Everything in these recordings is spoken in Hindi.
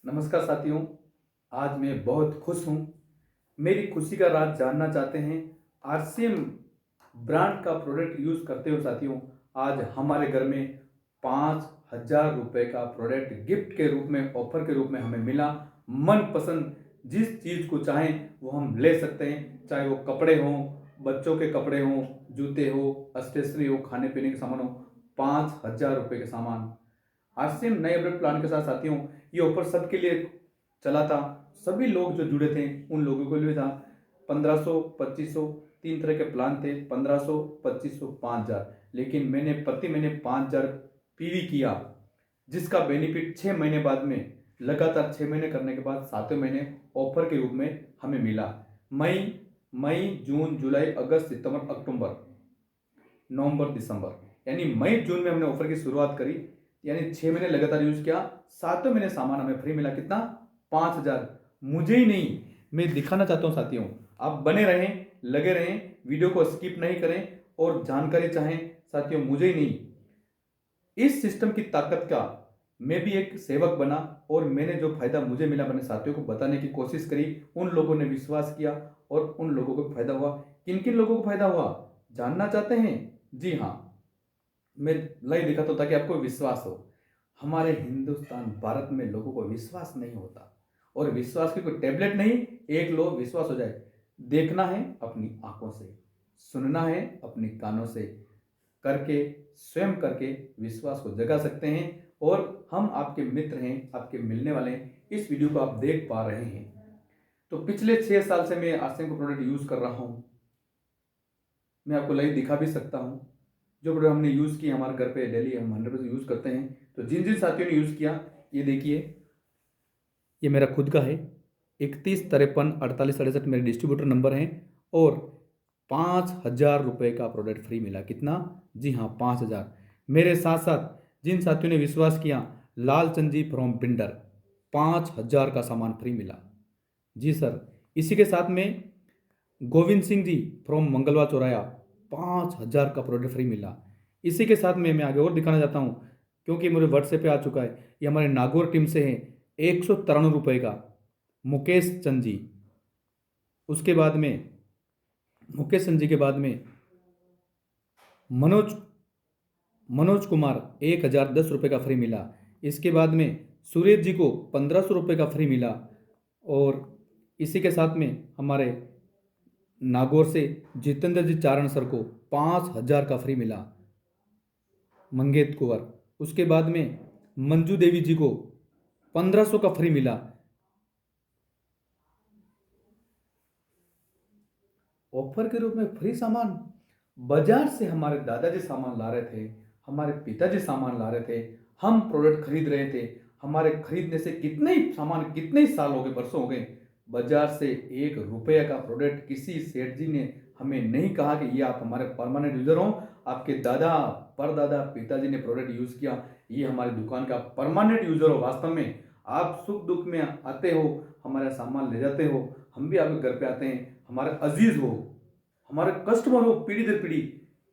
नमस्कार साथियों। आज मैं बहुत खुश हूँ। मेरी खुशी का राज जानना चाहते हैं? आरसीएम ब्रांड का प्रोडक्ट यूज़ करते हो साथियों। आज हमारे घर में 5,000 रुपये का प्रोडक्ट गिफ्ट के रूप में, ऑफर के रूप में हमें मिला। मनपसंद जिस चीज़ को चाहें वो हम ले सकते हैं, चाहे वो कपड़े हों, बच्चों के कपड़े हों, जूते हो, स्टेशनरी हो, खाने पीने के सामान हो। 5,000 रुपये के सामान आरसीएम नए अपडेट प्लान के साथ साथियों। ये ऑफर सबके लिए चला था। सभी लोग जो जुड़े थे उन लोगों के लिए था। 1500, 2500, तीन तरह के प्लान थे। 1500, 2500, 5,000। लेकिन मैंने प्रति महीने 5,000 पीवी किया, जिसका बेनिफिट 6 महीने बाद में, लगातार 6 महीने करने के बाद 7वें महीने ऑफर के रूप में हमें मिला। मई मई जून जुलाई अगस्त सितंबर अक्टूबर नवंबर दिसंबर, यानी मई जून में हमने ऑफर की शुरुआत करी। यानी 6 महीने लगातार यूज किया। 7वें महीने सामान हमें फ्री मिला। कितना? 5,000। मुझे ही नहीं, मैं दिखाना चाहता हूं साथियों। आप बने रहें, लगे रहें, वीडियो को स्किप नहीं करें। और जानकारी चाहें साथियों, मुझे ही नहीं, इस सिस्टम की ताकत का मैं भी एक सेवक बना और मैंने जो फायदा मुझे मिला अपने साथियों को बताने की कोशिश करी। उन लोगों ने विश्वास किया और उन लोगों को फायदा हुआ। किन किन लोगों को फायदा हुआ जानना चाहते हैं? जी हाँ, मैं लाइव दिखाता हूं ताकि आपको विश्वास हो। हमारे हिंदुस्तान भारत में लोगों को विश्वास नहीं होता, और विश्वास की कोई टेबलेट नहीं, एक लो विश्वास हो जाए। देखना है अपनी आंखों से, सुनना है अपनी कानों से, करके, स्वयं करके विश्वास को जगा सकते हैं। और हम आपके मित्र हैं, आपके मिलने वाले हैं। इस वीडियो को आप देख पा रहे हैं तो पिछले 6 साल से मैं आरसीएम का प्रोडक्ट यूज कर रहा हूं। मैं आपको लाइव दिखा भी सकता हूं। जो प्रोडक्ट हमने यूज़ किया, हमारे घर पे डेली हम 100% यूज़ करते हैं। तो जिन जिन साथियों ने यूज़ किया, ये देखिए, ये मेरा खुद का है। 31 53 48 68 मेरे डिस्ट्रीब्यूटर नंबर हैं। और 5,000 रुपये का प्रोडक्ट फ्री मिला। कितना? जी हाँ, 5,000। मेरे साथ साथ जिन साथियों ने विश्वास किया, लालचंद जी फ्रॉम बिंडर, 5,000 का सामान फ्री मिला। जी सर। इसी के साथ में गोविंद सिंह जी फ्रॉम मंगलवा चौराया, 5,000 का प्रोडक्ट फ्री मिला। इसी के साथ में मैं आगे और दिखाना चाहता हूँ, क्योंकि मुझे व्हाट्सएप पे आ चुका है। ये हमारे नागौर टीम से है, 193 रुपये का मुकेश चंद जी। उसके बाद में मुकेश चंद जी के बाद में मनोज मनोज कुमार, 1,010 रुपये का फ्री मिला। इसके बाद में सुरेश जी को 1,500 रुपये का फ्री मिला। और इसी के साथ में हमारे नागौर से जितेंद्र जी चारण सर को 5,000 का फ्री मिला, मंगेत कुंवर। उसके बाद में मंजू देवी जी को 1,500 का फ्री मिला। ऑफर के रूप में फ्री सामान। बाजार से हमारे दादाजी सामान ला रहे थे, हमारे पिताजी सामान ला रहे थे, हम प्रोडक्ट खरीद रहे थे। हमारे खरीदने से कितने ही सामान, कितने ही साल हो गए, वर्षों हो गए। बाजार से 1 रुपये का प्रोडक्ट किसी सेठ जी ने हमें नहीं कहा कि ये आप हमारे परमानेंट यूजर हो, आपके दादा, परदादा, पिताजी ने प्रोडक्ट यूज किया, ये हमारी दुकान का परमानेंट यूजर हो। वास्तव में आप सुख दुख में आते हो, हमारा सामान ले जाते हो, हम भी आपके घर पे आते हैं। हमारे अजीज हो, हमारे कस्टमर हो, पीढ़ी दर पीढ़ी।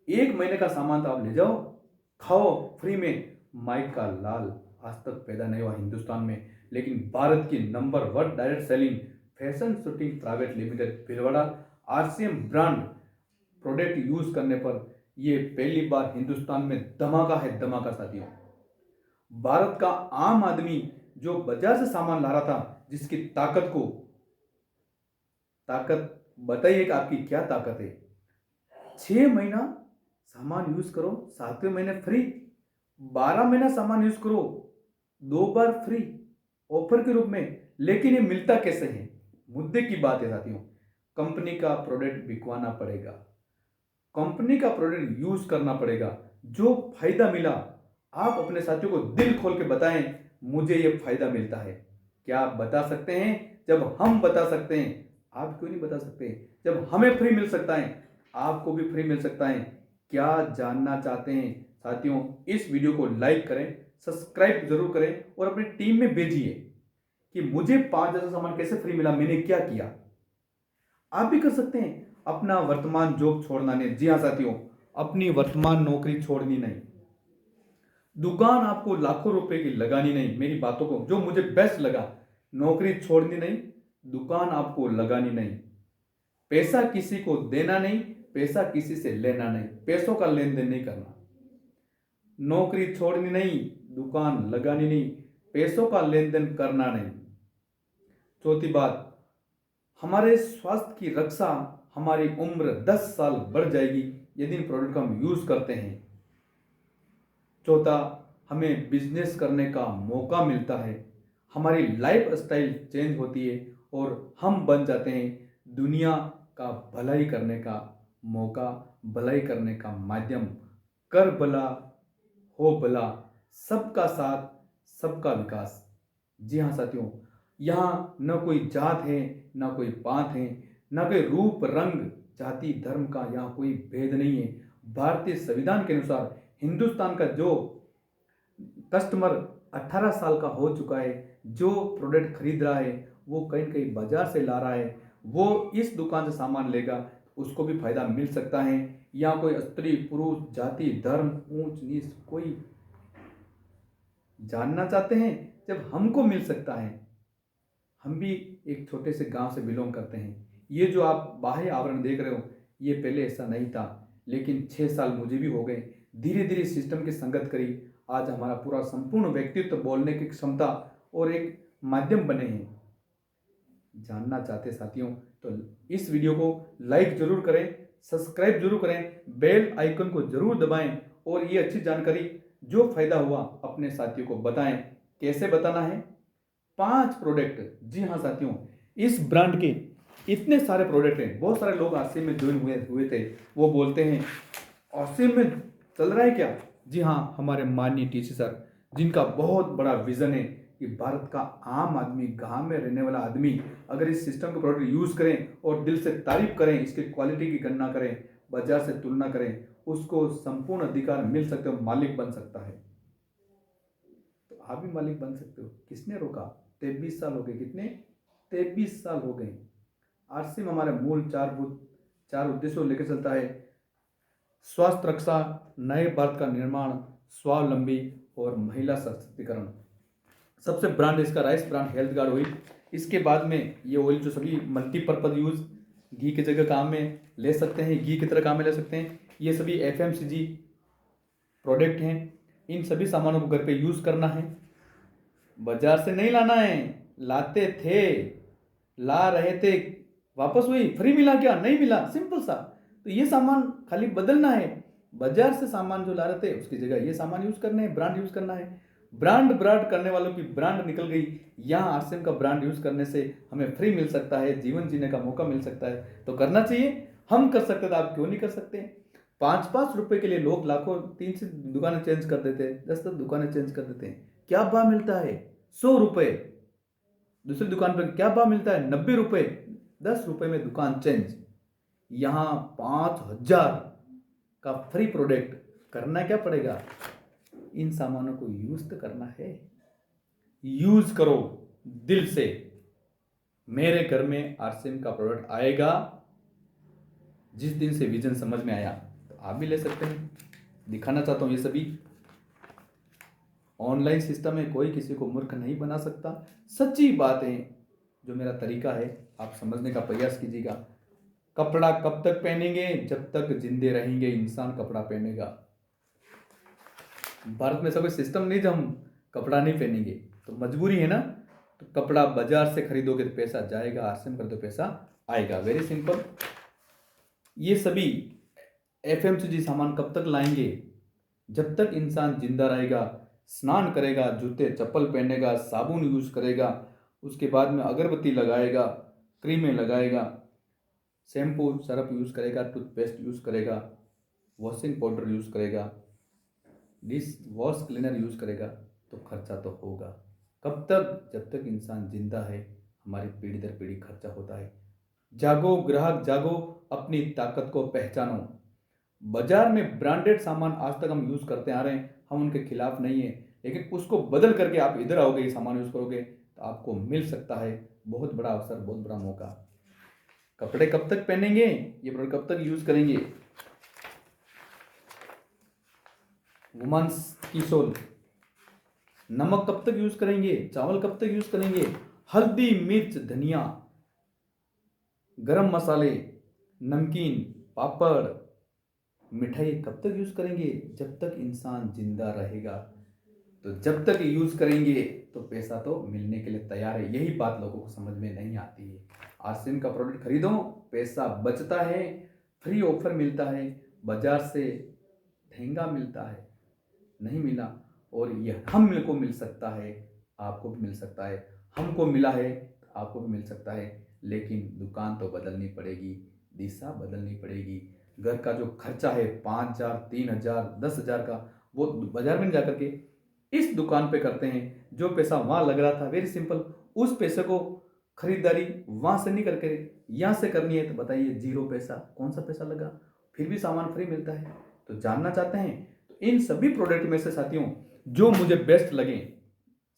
1 महीने का सामान तो आप ले जाओ, खाओ फ्री में। माइक का लाल आज तक पैदा नहीं हुआ हिंदुस्तान में, लेकिन भारत की number 1 direct selling fashion shooting private limited Bhilwara RCM brand product use करने पर यह पहली बार हिंदुस्तान में धमाका है, धमाका साथियों। भारत का आम आदमी जो बाजार से सामान ला रहा था, जिसकी ताकत बताइए कि आपकी क्या ताकत है। 6 महीना सामान यूज करो, 7वें महीने फ्री। 12 महीना सामान यूज करो, 2 बार फ्री ऑफर के रूप में। लेकिन ये मिलता कैसे है, मुद्दे की बात है साथियों। कंपनी का प्रोडक्ट बिकवाना पड़ेगा, कंपनी का प्रोडक्ट यूज करना पड़ेगा। जो फायदा मिला, आप अपने साथियों को दिल खोल के बताएं, मुझे ये फायदा मिलता है। क्या आप बता सकते हैं? जब हम बता सकते हैं, आप क्यों नहीं बता सकते? जब हमें फ्री मिल सकता है, आपको भी फ्री मिल सकता है। क्या जानना चाहते हैं साथियों? इस वीडियो को लाइक करें, सब्सक्राइब जरूर करें और अपनी टीम में भेजिए कि मुझे 5,000 सामान कैसे फ्री मिला, मैंने क्या किया। आप भी कर सकते हैं। अपना वर्तमान जॉब छोड़ना नहीं। जी हाँ साथियों, अपनी वर्तमान नौकरी छोड़नी नहीं। दुकान आपको लाखों रुपए की लगानी नहीं, मेरी बातों को जो मुझे बेस्ट लगा, नौकरी छोड़नी नहीं, दुकान आपको लगानी नहीं, पैसा किसी को देना नहीं, पैसा किसी से लेना नहीं, पैसों का लेन देन नहीं करना, नौकरी छोड़नी नहीं, दुकान लगानी नहीं, पैसों का लेन देन करना नहीं। चौथी बात, हमारे स्वास्थ्य की रक्षा, हमारी उम्र 10 साल बढ़ जाएगी यदि इन प्रोडक्ट का हम यूज करते हैं। चौथा, हमें बिजनेस करने का मौका मिलता है, हमारी लाइफ स्टाइल चेंज होती है और हम बन जाते हैं दुनिया का भलाई करने का मौका, भलाई करने का माध्यम। कर भला हो भला, सबका साथ सबका विकास। जी हाँ साथियों, यहाँ न कोई जात है, न कोई पात है, न कोई रूप रंग जाति धर्म का यहाँ कोई भेद नहीं है। भारतीय संविधान के अनुसार हिंदुस्तान का जो कस्टमर 18 साल का हो चुका है, जो प्रोडक्ट खरीद रहा है, वो कहीं न कहीं बाजार से ला रहा है, वो इस दुकान से सामान लेगा, उसको भी फायदा मिल सकता है। यहाँ कोई स्त्री पुरुष जाति धर्म ऊंच नीच कोई जानना चाहते हैं जब हमको मिल सकता है। हम भी एक छोटे से गांव से बिलोंग करते हैं। ये जो आप बाह्य आवरण देख रहे हो, ये पहले ऐसा नहीं था, लेकिन 6 साल मुझे भी हो गए। धीरे धीरे सिस्टम की संगत करी, आज हमारा पूरा संपूर्ण व्यक्तित्व बोलने की क्षमता और एक माध्यम बने हैं। जानना चाहते साथियों तो इस वीडियो को लाइक जरूर करें, सब्सक्राइब जरूर करें, बेल आइकन को जरूर दबाएं और ये अच्छी जानकारी जो फायदा हुआ अपने साथियों को बताएं। कैसे बताना है? 5 प्रोडक्ट। जी हाँ साथियों, इस ब्रांड के इतने सारे प्रोडक्ट हैं। बहुत सारे लोग आसिम में ज्वाइन हुए थे, वो बोलते हैं आसिम में चल रहा है क्या? जी हाँ, हमारे माननीय टीसी सर, जिनका बहुत बड़ा विजन है कि भारत का आम आदमी, गांव में रहने वाला आदमी अगर इस सिस्टम के प्रोडक्ट यूज करें और दिल से तारीफ करें, इसकी क्वालिटी की गणना करें, बाजार से तुलना करें, उसको संपूर्ण अधिकार मिल सकते हो, मालिक बन सकता है। तो आप भी मालिक बन सकते हो। किसने रोका? 23 साल हो गए। कितने? 23 साल हो गए। आरसीएम हमारे मूल 4 उद्देश्यों लेकर चलता है। स्वास्थ्य रक्षा, नए भारत का निर्माण, स्वावलंबी और महिला सशक्तिकरण। सबसे ब्रांड इसका rice brand health guard oil. इसके बाद में ये ऑयल जो सभी मल्टीपर्पज यूज, घी की जगह काम में ले सकते हैं, घी की तरह काम में ले सकते हैं। ये सभी एफएमसीजी प्रोडक्ट हैं। इन सभी सामानों को घर पे यूज करना है, बाजार से नहीं लाना है। लाते थे, ला रहे थे, वापस हुई, फ्री मिला क्या? नहीं मिला, सिंपल सा। तो ये सामान खाली बदलना है। बाजार से सामान जो ला रहे थे उसकी जगह ये सामान यूज करना है, ब्रांड यूज करना है। ब्रांड ब्रांड करने वालों की ब्रांड निकल गई। यहाँ आरसीएम का ब्रांड यूज करने से हमें फ्री मिल सकता है, जीवन जीने का मौका मिल सकता है। तो करना चाहिए, हम कर सकते तो आप क्यों नहीं कर सकते? 5-5 रुपए के लिए लोग लाखों 3 से दुकानें चेंज कर देते हैं, 10-10 दुकानें चेंज कर देते हैं। क्या भाव मिलता है? 100 रुपए। दूसरी दुकान पर क्या भाव मिलता है? 90 रुपए। 10 रुपए में दुकान चेंज। यहाँ 5000 का फ्री प्रोडक्ट। करना क्या पड़ेगा? इन सामानों को यूज तो करना है। यूज करो दिल से। मेरे घर में आरसीएम का प्रोडक्ट आएगा जिस दिन से विजन समझ में आया, तो आप भी ले सकते हैं। दिखाना चाहता हूं ये सभी ऑनलाइन सिस्टम है, कोई किसी को मूर्ख नहीं बना सकता। सच्ची बात है, जो मेरा तरीका है आप समझने का प्रयास कीजिएगा। कपड़ा कब तक पहनेंगे? जब तक जिंदे रहेंगे इंसान कपड़ा पहनेगा। भारत में ऐसा कोई सिस्टम नहीं जब हम कपड़ा नहीं पहनेंगे, तो मजबूरी है ना। तो कपड़ा बाजार से खरीदोगे तो पैसा जाएगा, आरसीएम कर दो पैसा आएगा। Very simple. ये सभी एफएमसीजी सामान कब तक लाएंगे? जब तक इंसान जिंदा रहेगा, स्नान करेगा, जूते चप्पल पहनेगा, साबुन यूज करेगा, उसके बाद में अगरबत्ती लगाएगा, क्रीमें लगाएगा, शैम्पू सरफ यूज करेगा, टूथपेस्ट यूज करेगा, वॉशिंग पाउडर यूज करेगा, डिश वॉश क्लीनर यूज करेगा, तो खर्चा तो होगा। कब तक? जब तक इंसान जिंदा है, हमारी पीढ़ी दर पीढ़ी खर्चा होता है। जागो ग्राहक जागो, अपनी ताकत को पहचानो। बाजार में ब्रांडेड सामान आज तक हम यूज करते आ रहे हैं, हम उनके खिलाफ नहीं है, लेकिन उसको बदल करके आप इधर आओगे, ये सामान यूज करोगे तो आपको मिल सकता है बहुत बड़ा अवसर, बहुत बड़ा मौका। कपड़े कब तक पहनेंगे? ये प्रोडक्ट कब तक यूज करेंगे? वुमेन्स की सोल। नमक कब तक यूज करेंगे, चावल कब तक यूज करेंगे, हल्दी मिर्च धनिया गरम मसाले नमकीन पापड़ मिठाई कब तक यूज करेंगे, जब तक इंसान जिंदा रहेगा। तो जब तक यूज करेंगे तो पैसा तो मिलने के लिए तैयार है। यही बात लोगों को समझ में नहीं आती है। आरसीएम का प्रोडक्ट खरीदो, पैसा बचता है, फ्री ऑफर मिलता है, बाजार से महंगा मिलता है, नहीं मिला, और यह हम को मिल सकता है, आपको भी मिल सकता है। हमको मिला है तो आपको भी मिल सकता है, लेकिन दुकान तो बदलनी पड़ेगी, दिशा बदलनी पड़ेगी। घर का जो खर्चा है 5,000 3,000 10,000 का, वो बाजार में जा करके इस दुकान पे करते हैं। जो पैसा वहाँ लग रहा था, वेरी सिंपल, उस पैसे को खरीदारी वहाँ से नहीं करके यहाँ से करनी है, तो बताइए जीरो पैसा, कौन सा पैसा लगा, फिर भी सामान फ्री मिलता है। तो जानना चाहते हैं तो इन सभी प्रोडक्ट में से साथियों जो मुझे बेस्ट लगे,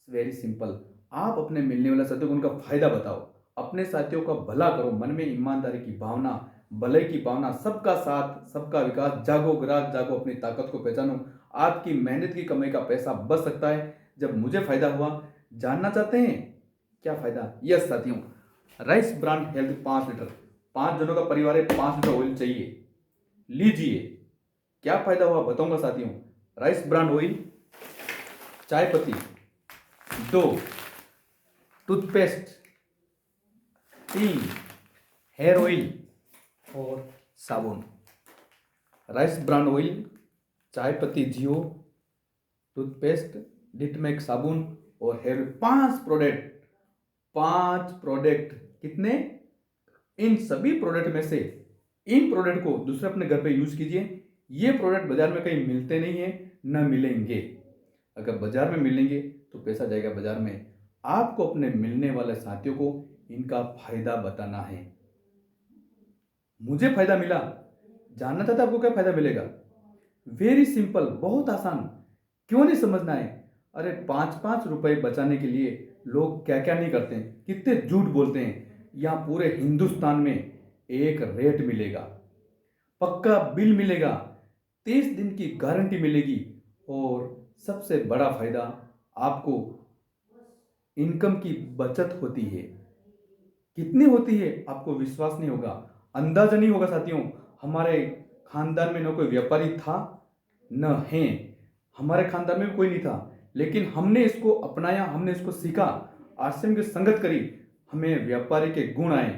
वेरी सिंपल, आप अपने मिलने वाले साथियों को उनका फायदा बताओ, अपने साथियों का भला करो, मन में ईमानदारी की भावना, भलाई की भावना, सबका साथ सबका विकास, जागो ग्राहक जागो, अपनी ताकत को पहचानो। आपकी मेहनत की कमाई का पैसा बच सकता है जब मुझे फायदा हुआ। जानना चाहते हैं क्या फायदा? यस साथियों, राइस ब्रांड हेल्थ 5 लीटर, 5 जनों का परिवार है, 5 लीटर ऑयल चाहिए, लीजिए। क्या फायदा हुआ बताऊंगा साथियों। राइस ब्रांड ऑयल, चाय पत्ती 2, टूथपेस्ट 3, हेयर ऑयल और साबुन। राइस ब्रांड ऑयल, चाय पत्ती जियो, टूथपेस्ट, डिटमैक साबुन और हेयर ऑयल, 5 प्रोडक्ट कितने? इन सभी प्रोडक्ट में से इन प्रोडक्ट को दूसरे अपने घर पे यूज कीजिए। ये प्रोडक्ट बाजार में कहीं मिलते नहीं है, न मिलेंगे। अगर बाजार में मिलेंगे तो पैसा जाएगा बाजार में। आपको अपने मिलने वाले साथियों को इनका फायदा बताना है। मुझे फायदा मिला, जानना चाहता आपको क्या फायदा मिलेगा? वेरी सिंपल, बहुत आसान, क्यों नहीं समझना है? अरे 5-5 रुपए बचाने के लिए लोग क्या क्या नहीं करते हैं, कितने झूठ बोलते हैं। यहाँ पूरे हिंदुस्तान में एक रेट मिलेगा, पक्का बिल मिलेगा, 30 दिन की गारंटी मिलेगी, और सबसे बड़ा फायदा आपको इनकम की बचत होती है। कितनी होती है आपको विश्वास नहीं होगा, अंदाजा नहीं होगा साथियों। हमारे खानदान में न कोई व्यापारी था न है, हमारे खानदान में भी कोई नहीं था, लेकिन हमने इसको अपनाया, हमने इसको सीखा, आरसीएम की संगत करी, हमें व्यापारी के गुण आए।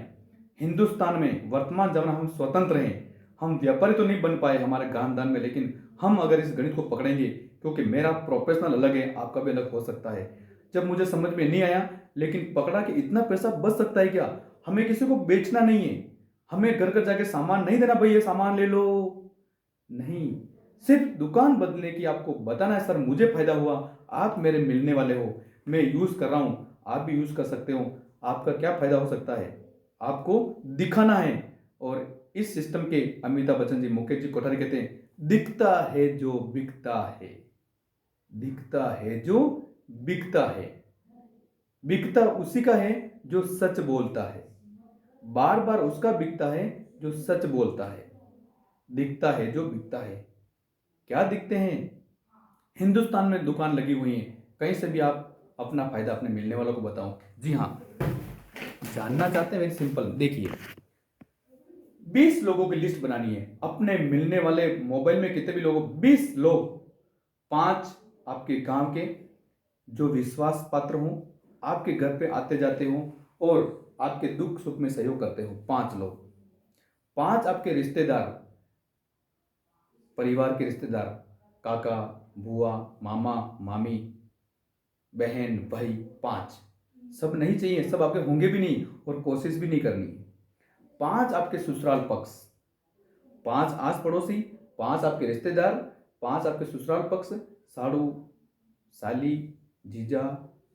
हिंदुस्तान में वर्तमान जमाना हम स्वतंत्र हैं, हम व्यापारी तो नहीं बन पाए हमारे खानदान में, लेकिन हम अगर इस गणित को पकड़ेंगे, क्योंकि मेरा प्रोफेशनल अलग है, आपका भी अलग हो सकता है। जब मुझे समझ में नहीं आया, लेकिन पकड़ा कि इतना पैसा बच सकता है क्या, हमें किसी को बेचना नहीं है, हमें घर घर जाके सामान नहीं देना, भाई ये सामान ले लो, नहीं, सिर्फ दुकान बदलने की आपको बताना है। सर मुझे फायदा हुआ, आप मेरे मिलने वाले हो, मैं यूज कर रहा हूं, आप भी यूज कर सकते हो, आपका क्या फायदा हो सकता है आपको दिखाना है। और इस सिस्टम के अमिताभ बच्चन जी, मुकेश जी कोठारी कहते हैं, दिखता है जो बिकता है, दिखता है जो बिकता है, बिकता उसी का है जो सच बोलता है, बार बार उसका बिकता है जो सच बोलता है, दिखता है जो बिकता है। क्या दिखते हैं? हिंदुस्तान में दुकान लगी हुई है, कहीं से भी आप अपना फायदा अपने मिलने वालों को बताओ। जी हाँ, जानना चाहते हैं? वेरी सिंपल, देखिए 20 लोगों की लिस्ट बनानी है, अपने मिलने वाले मोबाइल में कितने भी लोग, 20 लोग, 5 आपके गांव के जो विश्वास पात्र हों, आपके घर पे आते जाते हों और आपके दुख सुख में सहयोग करते हो, 5 लोग। 5 आपके रिश्तेदार, परिवार के रिश्तेदार, काका बुआ मामा मामी बहन भाई, 5। सब नहीं चाहिए, सब आपके होंगे भी नहीं और कोशिश भी नहीं करनी। 5 आपके ससुराल पक्ष, 5 आस पड़ोसी, 5 आपके रिश्तेदार, 5 आपके ससुराल पक्ष, साड़ू साली जीजा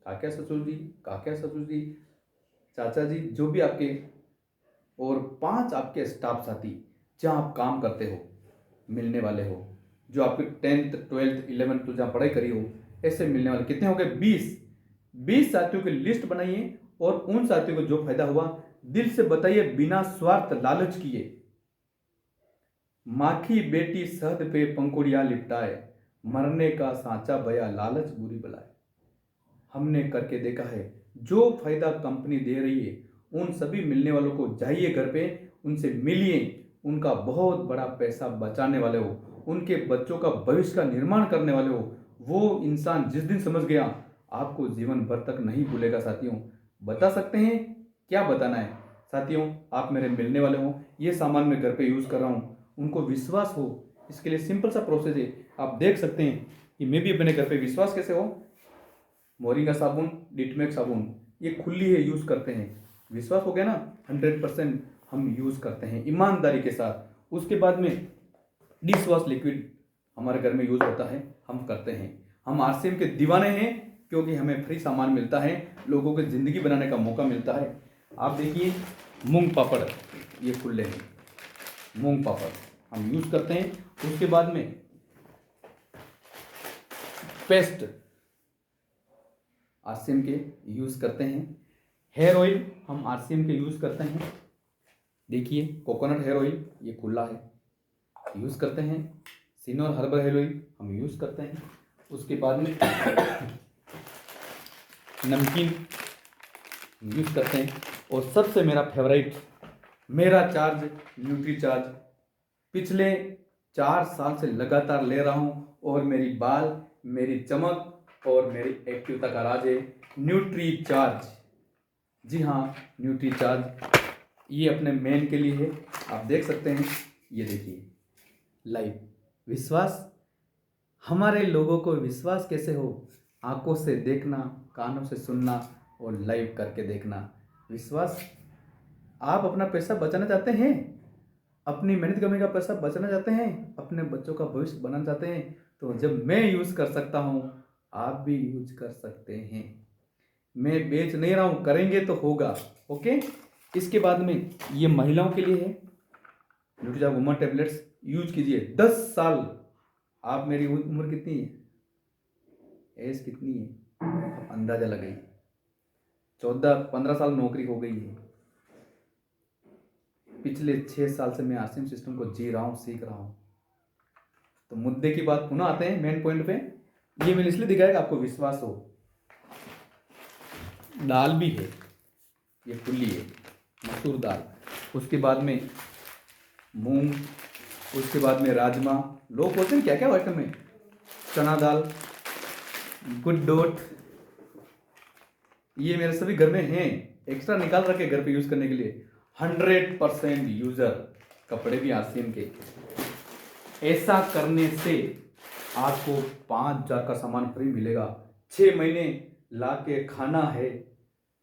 काका ससुर जी चाचा जी, जो भी आपके, और 5 आपके स्टाफ साथी, जहाँ आप काम करते हो, मिलने वाले हो, जो आपके 10th 12th 11th जहाँ पढ़ाई करी हो, ऐसे मिलने वाले कितने हो गए? 20 साथियों की लिस्ट बनाइए और उन साथियों को जो फायदा हुआ दिल से बताइए, बिना स्वार्थ लालच किए। माखी बेटी शहद पे पंखुड़ियां लिपटाए, मरने का सांचा बया लालच बुरी बला है। हमने करके देखा है, जो फायदा कंपनी दे रही है उन सभी मिलने वालों को जाइए घर पे, उनसे मिलिए, उनका बहुत बड़ा पैसा बचाने वाले हो, उनके बच्चों का भविष्य का निर्माण करने वाले हो। वो इंसान जिस दिन समझ गया, आपको जीवन भर तक नहीं भूलेगा साथियों। बता सकते हैं क्या बताना है साथियों? आप मेरे मिलने वाले हो, ये सामान मैं घर पे यूज़ कर रहा हूँ, उनको विश्वास हो। इसके लिए सिंपल सा प्रोसेस है, आप देख सकते हैं कि मैं भी अपने घर पे विश्वास कैसे हो। मोरिंगा साबुन, डिटमेक्स साबुन, ये खुली है, यूज़ करते हैं, विश्वास हो गया ना। 100% हम यूज़ करते हैं ईमानदारी के साथ। उसके बाद में डिश वॉश लिक्विड हमारे घर में यूज़ होता है, हम करते हैं। हम आरसीएम के दीवाने हैं, क्योंकि हमें फ्री सामान मिलता है, लोगों की ज़िंदगी बनाने का मौका मिलता है। आप देखिए मूंग पापड़, ये खुले हैं, मूंग पापड़ हम यूज़ करते हैं। उसके बाद में पेस्ट आरसीएम के यूज़ करते हैं। हेयर ऑयल हम आरसीएम के यूज़ करते हैं। देखिए कोकोनट हेयर ऑयल, ये खुला है, यूज़ करते हैं। सिनोर हर्बल हेयर ऑयल हम यूज़ करते हैं। उसके बाद में नमकीन यूज़ करते हैं। और सबसे मेरा फेवरेट, मेरा चार्ज न्यूट्री चार्ज, पिछले 4 साल से लगातार ले रहा हूँ, और मेरी बाल, मेरी चमक और मेरी एक्टिवता का राज है न्यूट्री चार्ज। जी हाँ, न्यूट्री चार्ज, ये अपने मेन के लिए है। आप देख सकते हैं, ये देखिए लाइव विश्वास। हमारे लोगों को विश्वास कैसे हो? आंखों से देखना, कानों से सुनना और लाइव करके देखना। विश्वास। आप अपना पैसा बचाना चाहते हैं, अपनी मेहनत कमाई का पैसा बचाना चाहते हैं, अपने बच्चों का भविष्य बनाना चाहते हैं, तो जब मैं यूज़ कर सकता हूँ, आप भी यूज कर सकते हैं। मैं बेच नहीं रहा हूँ, करेंगे तो होगा। ओके। इसके बाद में ये महिलाओं के लिए है, न्यूट्रीजा वुमन टेबलेट्स यूज कीजिए। 10 साल, आप, मेरी उम्र कितनी है, एज कितनी है, आप अंदाजा लगाइए। 14-15 साल नौकरी हो गई है। पिछले 6 साल से मैं आरसीएम सिस्टम को जी रहा हूँ, सीख रहा हूँ। तो मुद्दे की बात पुनः आते हैं मेन पॉइंट पे। ये मैंने इसलिए दिखाया कि आपको विश्वास हो। दाल भी है, ये खुली है, मसूर दाल। उसके बाद में मूंग, उसके बाद में राजमा। लोग बोलते हैं क्या क्या आइटम है, चना दाल, गुड डोट, ये मेरे सभी घर में हैं, एक्स्ट्रा निकाल रखे घर पे यूज करने के लिए। 100% यूजर, कपड़े भी आरसीएम के। ऐसा करने से आपको 5,000 का सामान फ्री मिलेगा। 6 महीने ला के खाना है,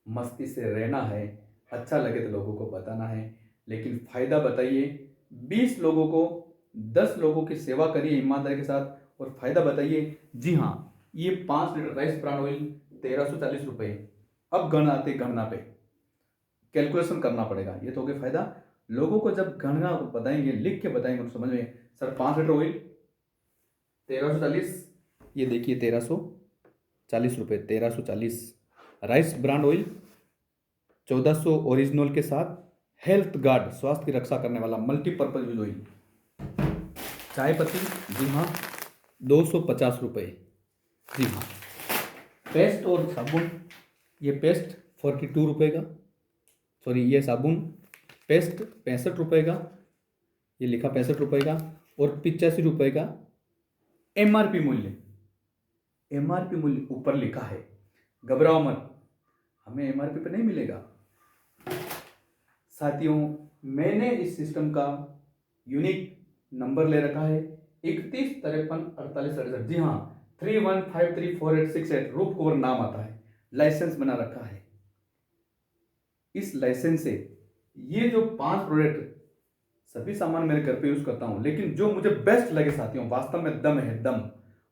मस्ती से रहना है, अच्छा लगे तो लोगों को बताना है। लेकिन फायदा बताइए, 20 लोगों को, 10 लोगों की सेवा करिए ईमानदारी के साथ, और फायदा बताइए। जी हाँ, ये 5 लीटर राइस ब्रांड ऑयल 1340 रुपये। अब गणना पे कैलकुलेशन करना पड़ेगा, ये तो हो गया फायदा। लोगों को जब गणना बताएंगे, लिख के बताएंगे, उनको समझ में, सर 5 लीटर ऑयल 1340, ये देखिए 1340 रुपये, 1340। राइस ब्रांड ऑयल 1400 ओरिजिनल के साथ, हेल्थ गार्ड, स्वास्थ्य की रक्षा करने वाला मल्टीपर्पज यूज ऑयल। चाय पत्ती, जी हाँ, 250 रुपये। जी हाँ। पेस्ट और साबुन, ये पेस्ट 42 रुपये का, सॉरी ये साबुन पेस्ट 65 रुपये का, ये लिखा 65 रुपये का, और 85 रुपये का एमआरपी मूल्य। एमआरपी मूल्य ऊपर लिखा है, घबराओ मत, हमें एमआरपी पे नहीं मिलेगा। साथियों, मैंने इस सिस्टम का यूनिक नंबर ले रखा है 31534868। जी हाँ, 31534868 रूप कवर नाम आता है, लाइसेंस बना रखा है। इस लाइसेंस से ये जो 5 प्रोडक्ट, सभी सामान मेरे घर पे यूज करता हूं, लेकिन जो मुझे बेस्ट लगे साथियों, वास्तव में दम है, दम,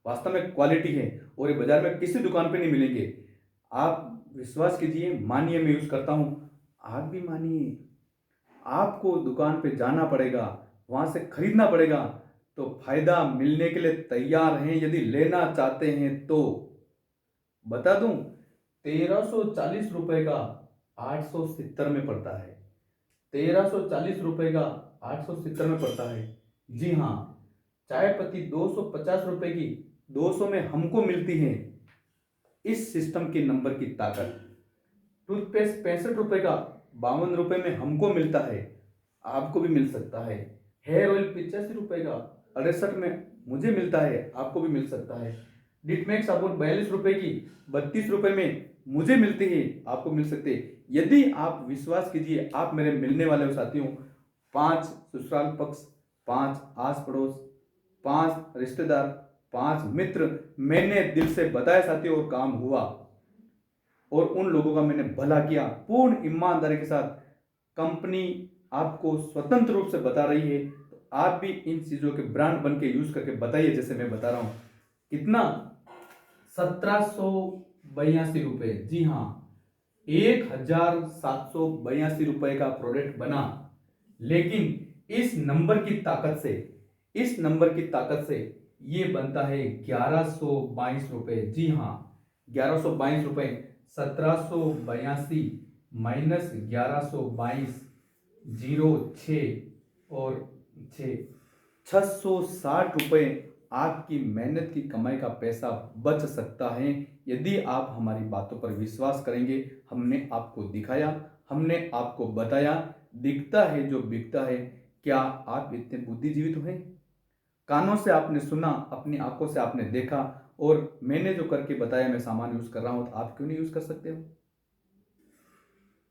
वास्तव में क्वालिटी है, और ये बाजार में किसी दुकान पे नहीं मिलेंगे। आप विश्वास कीजिए, मानिए, मैं यूज करता हूं, आप भी मानिए। आपको दुकान पे जाना पड़ेगा, वहां से खरीदना पड़ेगा, तो फायदा मिलने के लिए तैयार हैं यदि लेना चाहते हैं तो। बता दूं, 1340 रुपए का 870 में पड़ता है। 1340 रुपए का 870 में पड़ता है। जी हाँ। चाय पत्ती 250 रुपए की 200 में हमको मिलती है। इस सिस्टम के नंबर की ताकत। टूथपेस्ट 65 रुपए का 52 रुपए में हमको मिलता है, आपको भी मिल सकता है। हेयर ऑयल 85 रुपए का 68 में मुझे मिलता है, आपको भी मिल सकता है। डिटमैक्स साबुन 42 रुपए की 32 रुपए में मुझे मिलती है, आपको मिल सकते हैं। यदि आप विश्वास कीजिए, आप मेरे मिलने वाले साथियों, 5 ससुराल पक्ष, 5 आस पड़ोस, 5 रिश्तेदार, 5 मित्र, मैंने दिल से बताया साथियों और काम हुआ, और उन लोगों का मैंने भला किया पूर्ण ईमानदारी के साथ। कंपनी आपको स्वतंत्र रूप से बता रही है, तो आप भी इन चीजों के ब्रांड बन के यूज करके बताइए। जैसे मैं बता रहा हूं, कितना 1782 रुपए, जी हाँ, 1782 रुपए का प्रोडक्ट बना। लेकिन इस नंबर की ताकत से, इस नंबर की ताकत से ये बनता है 1122 रुपए। जी हाँ, 1122 रुपए। 1782 माइनस 1122, 06 और 660 रुपए आपकी मेहनत की कमाई का पैसा बच सकता है, यदि आप हमारी बातों पर विश्वास करेंगे। हमने आपको दिखाया, हमने आपको बताया, दिखता है जो बिकता है। क्या आप इतने बुद्धिजीवी तो हैं? कानों से आपने सुना, अपनी आंखों से आपने देखा, और मैंने जो करके बताया, मैं सामान यूज कर रहा हूं, तो आप क्यों नहीं यूज कर सकते हो?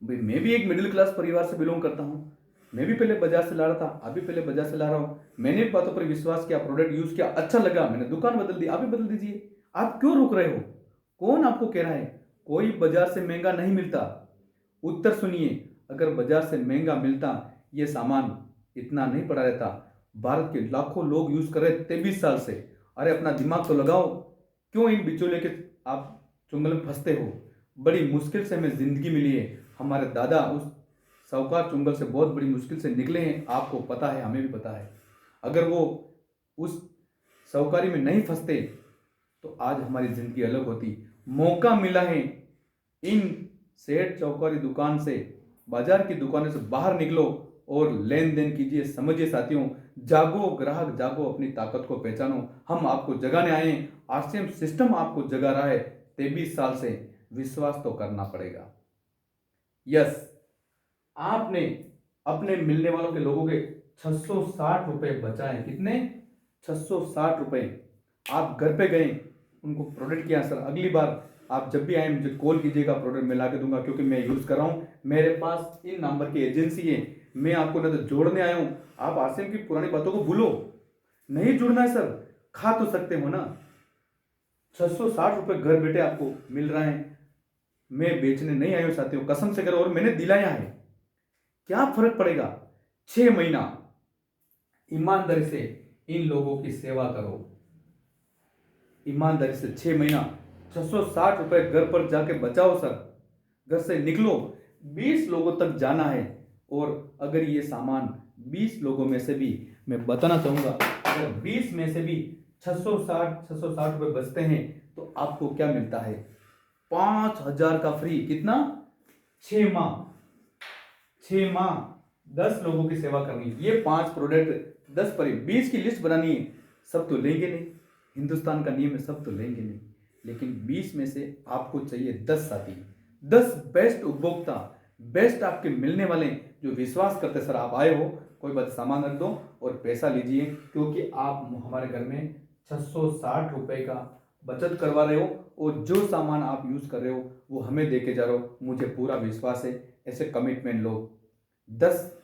भाई, मैं भी एक मिडिल क्लास परिवार से बिलोंग करता हूं। मैं भी पहले बाजार से ला रहा था, अभी पहले बाजार से ला रहा हूं। मैंने बातों पर विश्वास किया, प्रोडक्ट यूज किया, अच्छा लगा, मैंने दुकान बदल दी। आप भी बदल दीजिए। आप क्यों रुक रहे हो? कौन आपको कह रहा है? कोई बाजार से महंगा नहीं मिलता। उत्तर सुनिए, अगर बाजार से महंगा मिलता, ये सामान इतना नहीं पड़ा रहता। भारत के लाखों लोग यूज कर रहे 23 साल से। अरे अपना दिमाग तो लगाओ, क्यों इन बिचौलियों के आप चुंगल में फंसते हो? बड़ी मुश्किल से हमें जिंदगी मिली है। हमारे दादा उस साहूकार चुंगल से बहुत बड़ी मुश्किल से निकले हैं, आपको पता है, हमें भी पता है। अगर वो उस साहूकारी में नहीं फंसते, तो आज हमारी जिंदगी अलग होती। मौका मिला है, इन सेठ चौकारी दुकान से, बाजार की दुकानों से बाहर निकलो और लेन देन कीजिए। समझिए साथियों, जागो ग्राहक, जागो, अपनी ताकत को पहचानो। हम आपको जगाने आए हैं। आरसीएम सिस्टम आपको जगा रहा है 23 साल से। विश्वास तो करना पड़ेगा। यस, आपने अपने मिलने वालों के लोगों के 660 रुपए बचाए। कितने? 660 रुपए। आप घर पे गए, उनको प्रोडक्ट किया। सर, अगली बार आप जब भी आए मुझे कॉल कीजिएगा, प्रोडक्ट मैं ला के दूंगा, क्योंकि मैं यूज कर रहा हूं। मेरे पास इन नंबर की एजेंसी है, मैं आपको ना तो जोड़ने आया हूं। आप आसिम की पुरानी बातों को भूलो, नहीं जुड़ना है सर, खा तो सकते हो ना। 660 रुपए घर बैठे आपको मिल रहा है। मैं बेचने नहीं आया हूं साथियों, कसम से करो, और मैंने दिलाया है। क्या फर्क पड़ेगा? 6 महीना ईमानदारी से इन लोगों की सेवा करो। ईमानदारी से 6 महीना 660 रुपए घर पर जाके बचाओ सर। घर से निकलो, 20 लोगों तक जाना है। और अगर ये सामान 20 लोगों में से भी, मैं बताना चाहूंगा, अगर 20 में से भी 660 रुपए बचते हैं, तो आपको क्या मिलता है? 5000 का फ्री। कितना? 6 माह। 6 माह 10 लोगों की सेवा करनी। ये 5 प्रोडक्ट 10 पर 20 की लिस्ट बनानी है। सब तो लेंगे नहीं, हिंदुस्तान का नियम है, सब तो लेंगे नहीं। लेकिन 20 में से आपको चाहिए 10 साथी, 10 बेस्ट उपभोक्ता, बेस्ट आपके मिलने वाले, जो विश्वास करते सर आप आए हो, कोई बात, सामान रख दो और पैसा लीजिए, क्योंकि आप हमारे घर में 660 रुपए का बचत करवा रहे हो, और जो सामान आप यूज कर रहे हो वो हमें दे के जा रहे हो। मुझे पूरा विश्वास है, ऐसे कमिटमेंट लो। 10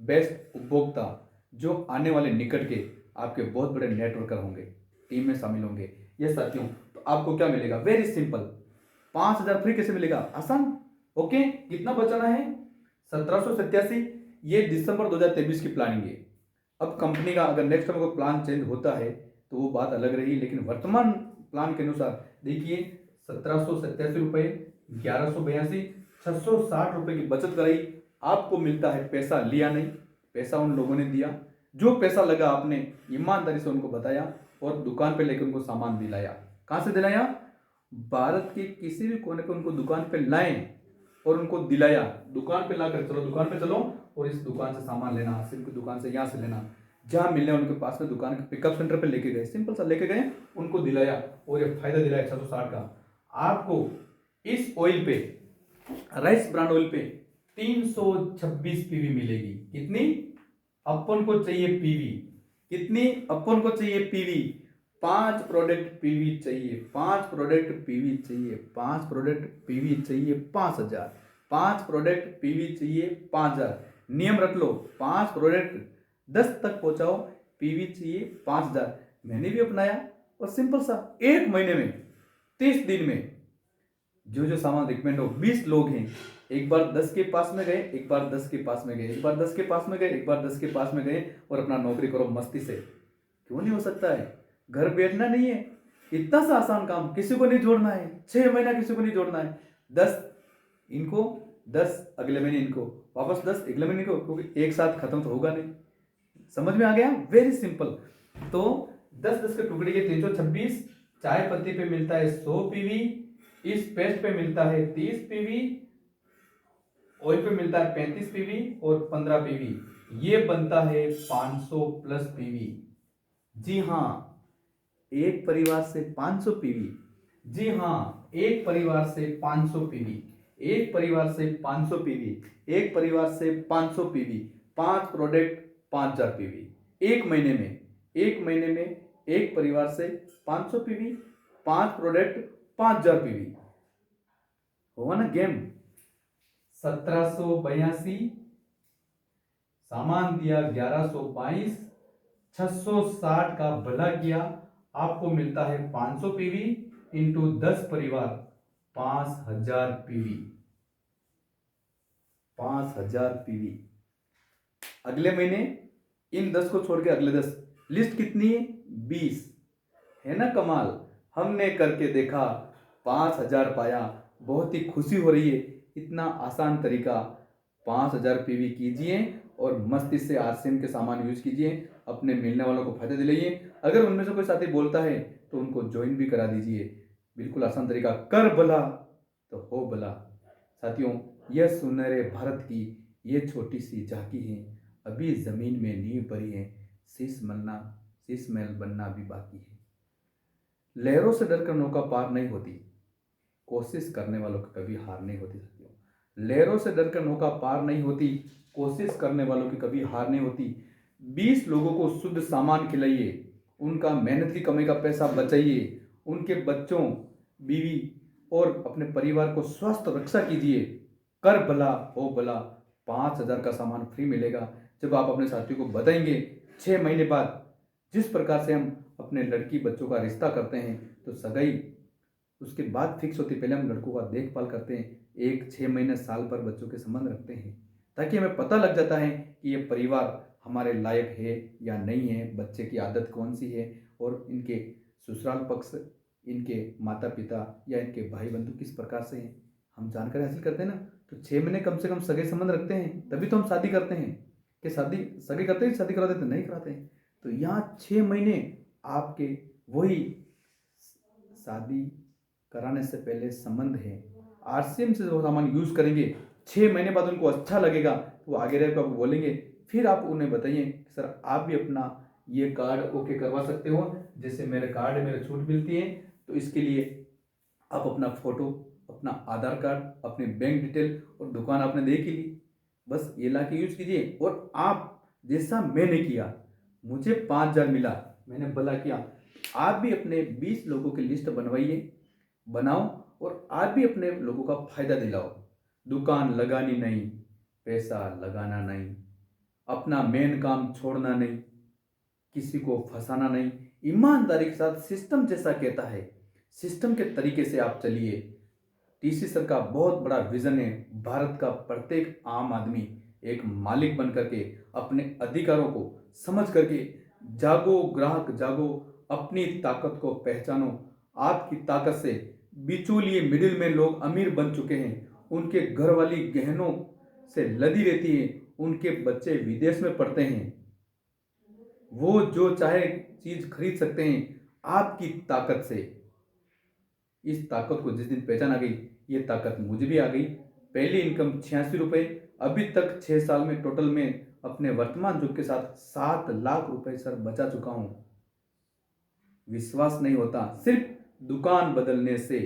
बेस्ट उपभोक्ता जो आने वाले निकट के आपके बहुत बड़े नेटवर्कर होंगे, टीम में शामिल होंगे। ये साथियों, तो आपको क्या मिलेगा? Very simple, 5000 free. कैसे मिलेगा? आसान। ओके, कितना बचाना है? 1787। ये दिसंबर 2023 की प्लानिंग है। अब कंपनी का अगर नेक्स्ट टाइम कोई प्लान चेंज होता है तो वो बात अलग रही, लेकिन वर्तमान प्लान के अनुसार देखिए, 1787 रुपए, 1182, 660 रुपए की बचत कराई। आपको मिलता है पैसा, लिया नहीं, पैसा उन लोगों ने दिया। जो पैसा लगा आपने ईमानदारी से उनको बताया, और दुकान पे लेकर उनको सामान दिलाया। कहां से दिलाया? भारत के किसी भी कोने पे उनको दुकान पे लाएं और उनको दिलाया। दुकान पे लाकर, चलो दुकान पे चलो और इस दुकान से सामान लेना, सिर्फ दुकान से, यहां से लेना। जहाँ मिलने उनके पास में दुकान के पिकअप सेंटर पे लेके गए, सिंपल सा लेके गए, उनको दिलाया और ये फायदा दिलाया 160 का। आपको इस ऑयल पे, राइस ब्रांड ऑयल पे 326 पीवी मिलेगी। कितनी? अपन को चाहिए पीवी, कितनी अपन को चाहिए पीवी? 5 प्रोडक्ट पीवी चाहिए, 5 प्रोडक्ट पीवी चाहिए, 5 प्रोडक्ट पीवी चाहिए 5000, 5 प्रोडक्ट पीवी चाहिए 5000। नियम रख लो, 5 प्रोडक्ट 10 तक पहुंचाओ, पीवी चाहिए 5000। मैंने भी अपनाया और सिंपल सा 1 महीने में 30 दिन में जो जो सामान रिकमेंड हो, 20 लोग हैं, एक बार 10 के पास में गए, एक बार 10 के पास में गए, एक बार 10 के पास में गए, एक बार 10 के पास में गए और अपना नौकरी करो मस्ती से। क्यों नहीं हो सकता है? घर बैठना नहीं है, इतना सा आसान काम, किसी को नहीं जोड़ना है, 6 महीना किसी को नहीं जोड़ना है। 10 इनको, 10 अगले महीने इनको, वापस 10 अगले महीने को, क्योंकि एक साथ खत्म तो होगा नहीं। समझ में आ गया? Very simple. तो 10-10 के टुकड़े के 326। चाय पत्ती पे मिलता है 100 पीवी, इस पेस्ट पे मिलता है 30 पीवी, ऑयल पे मिलता है 35 पीवी और 15 पीवी। ये बनता है 500 प्लस पीवी। जी हाँ, एक परिवार से 500 पीवी। जी हाँ, एक परिवार से 500 पीवी, एक परिवार से 500 पीवी, एक परिवार से 500 पीवी, 5 प्रोडक्ट 5000 पीवी। एक महीने में, एक महीने में एक परिवार से 500 पीवी, 5 प्रोडक्ट 5000 पीवी। होगा ना गेम? 1782, सामान दिया 1122, 660 का भला किया, आपको मिलता है 500 पीवी इंटू 10 परिवार, 5000 पीवी, 5000 पीवी। अगले महीने इन 10 को छोड़ के अगले 10, लिस्ट कितनी है? 20 है ना? कमाल। हमने करके देखा, 5000 पाया, बहुत ही खुशी हो रही है। इतना आसान तरीका, 5000 पीवी कीजिए और मस्ती से आरसीएम के सामान यूज कीजिए, अपने मिलने वालों को फायदा दिलाइए। अगर उनमें से कोई साथी बोलता है तो उनको ज्वाइन भी करा दीजिए। बिल्कुल आसान तरीका, कर भला तो हो भला। साथियों, यह सुनहरे भारत की ये छोटी सी झांकी है। अभी जमीन में नींव पड़ी है, शीश महल बनना भी बाकी है। लहरों से डरकर नौका पार नहीं होती, कोशिश करने वालों की कभी हार नहीं होती। साथियों, लहरों से डरकर नौका पार नहीं होती, कोशिश करने वालों की कभी हार नहीं होती। 20 लोगों को शुद्ध सामान खिलाइए, उनका मेहनत की कमाई का पैसा बचाइए, उनके बच्चों, बीवी और अपने परिवार को स्वस्थ रक्षा कीजिए। कर भला हो भला, 5000 का सामान फ्री मिलेगा जब आप अपने साथियों को बताएंगे। 6 महीने बाद जिस प्रकार से हम अपने लड़की बच्चों का रिश्ता करते हैं, तो सगाई उसके बाद फिक्स होती, पहले हम लड़कों का देखभाल करते हैं, 1-6 महीने साल पर बच्चों के संबंध रखते हैं, ताकि हमें पता लग जाता है कि ये परिवार हमारे लायक है या नहीं है, बच्चे की आदत कौन सी है और इनके ससुराल पक्ष, इनके माता पिता या इनके भाई बंधु किस प्रकार से हैं, हम जानकारी हासिल करते हैं ना। तो 6 महीने कम से कम सगे संबंध रखते हैं, तभी तो हम शादी करते हैं। कि शादी सगे करते हैं, शादी करा देते नहीं कराते हैं। तो यहाँ 6 महीने आपके वही शादी कराने से पहले संबंध है, आरसीएम से जो सामान यूज करेंगे, 6 महीने बाद उनको अच्छा लगेगा तो वो आगे रहकर आपको बोलेंगे। फिर आप उन्हें बताइए सर आप भी अपना ये कार्ड ओके करवा सकते हो, जैसे मेरे कार्ड मेरे छूट मिलती है। तो इसके लिए आप अपना फोटो, अपना आधार कार्ड, अपने बैंक डिटेल और दुकान आपने देख ली, बस ये ला के यूज कीजिए। और आप जैसा मैंने किया, मुझे 5000 मिला, मैंने भला किया, आप भी अपने 20 लोगों की लिस्ट बनाओ और आप भी अपने लोगों का फायदा दिलाओ। दुकान लगानी नहीं, पैसा लगाना नहीं, अपना मेन काम छोड़ना नहीं, किसी को फंसाना नहीं, ईमानदारी के साथ सिस्टम जैसा कहता है सिस्टम के तरीके से आप चलिए। टीसी सर का बहुत बड़ा विजन है, भारत का प्रत्येक आम आदमी एक मालिक बन करके अपने अधिकारों को समझ करके जागो, ग्राहक जागो, अपनी ताकत को पहचानो। आपकी ताकत से बिचौलिए मिडिल में लोग अमीर बन चुके हैं, उनके घर वाली गहनों से लदी रहती है, उनके बच्चे विदेश में पढ़ते हैं, वो जो चाहे चीज खरीद सकते हैं आपकी ताकत से। इस ताकत को जिस दिन पहचान आ गई, ये ताकत मुझे भी आ गई। पहली इनकम 86 रुपये, अभी तक 6 साल में टोटल में अपने वर्तमान जॉब के साथ 7 लाख रुपए सर बचा चुका हूं। विश्वास नहीं होता, सिर्फ दुकान बदलने से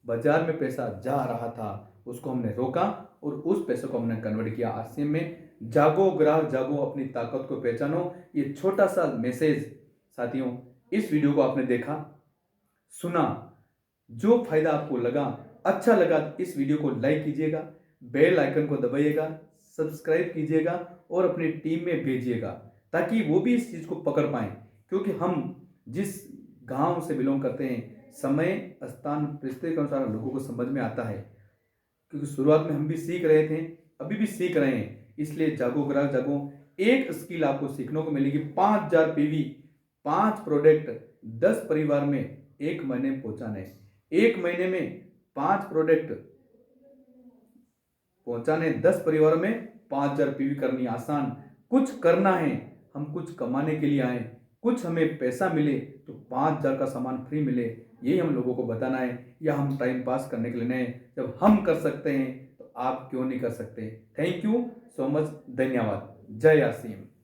बाजार में पैसा जा रहा था, उसको हमने रोका और उस पैसे को हमने कन्वर्ट किया आरसीएम में। जागो ग्राहक जागो, अपनी ताकत को पहचानो। ये छोटा सा मैसेज साथियों, इस वीडियो को आपने देखा, सुना, जो फायदा आपको लगा, अच्छा लगा तो इस वीडियो को लाइक कीजिएगा, बेल आइकन को दबाइएगा, सब्सक्राइब कीजिएगा और अपनी टीम में भेजिएगा ताकि वो भी इस चीज़ को पकड़ पाएं। क्योंकि हम जिस गांव से बिलोंग करते हैं, समय स्थान परिस्थिति के अनुसार लोगों को समझ में आता है। क्योंकि शुरुआत में हम भी सीख रहे थे, अभी भी सीख रहे हैं। इसलिए जागो ग्राहक जागो, एक स्किल आपको सीखने को मिलेगी। 5000 पीवी, 5 प्रोडक्ट 10 परिवार में 1 महीने में पहुंचाने। 1 महीने में 5 प्रोडक्ट पहुंचाने, 10 परिवारों में 5000 पीवी करनी आसान। कुछ करना है, हम कुछ कमाने के लिए आए, कुछ हमें पैसा मिले तो 5000 का सामान फ्री मिले, यही हम लोगों को बताना है। या हम टाइम पास करने के लिए नहीं, जब हम कर सकते हैं तो आप क्यों नहीं कर सकते। थैंक यू सो मच, धन्यवाद। जय आसीम।